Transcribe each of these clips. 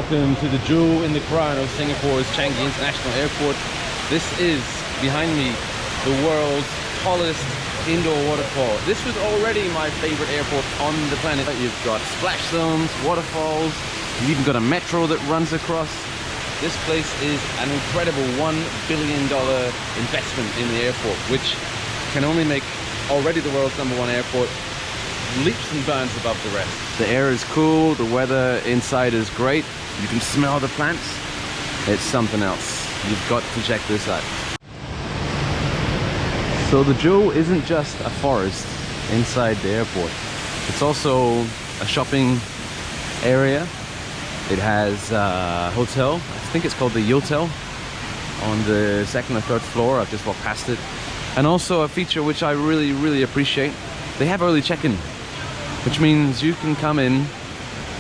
Welcome to the jewel in the crown of Singapore's Changi International Airport. This is, behind me, the world's tallest indoor waterfall. This was already my favorite airport on the planet. You've got splash zones, waterfalls, you've even got a metro that runs across. This place is an incredible $1 billion investment in the airport, which can only make already the world's #1 airport leaps and bounds above the rest. The air is cool, the weather inside is great, you can smell the plants. It's something else. You've got to check this out. So the jewel isn't just a forest inside the airport, it's also a shopping area. It has a hotel, I think it's called the Yotel, on the 2nd or 3rd floor. I've just walked past it. And also a feature which I really appreciate, they have early check-in, which means you can come in,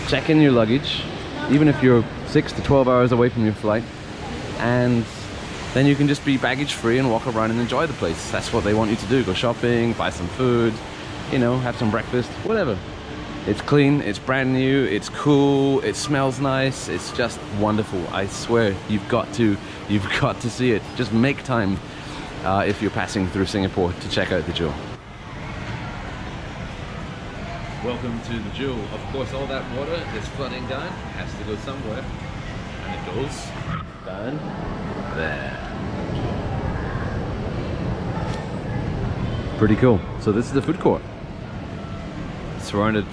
check in your luggage, even if you're 6 to 12 hours away from your flight, and then you can just be baggage free and walk around and enjoy the place. That's what they want you to do. Go shopping, buy some food, you know, have some breakfast, whatever. It's clean, it's brand new, it's cool, it smells nice, it's just wonderful. I swear, you've got to see it. Just make time if you're passing through Singapore to check out the jewel. Welcome to the jewel. Of course, all that water is flooding down, has to go somewhere, and it goes down there. Pretty cool. So this is the food court. Surrounded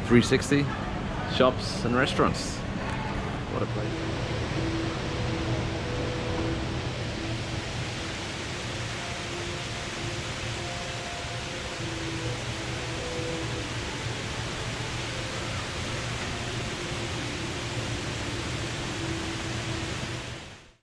360 shops and restaurants. What a place.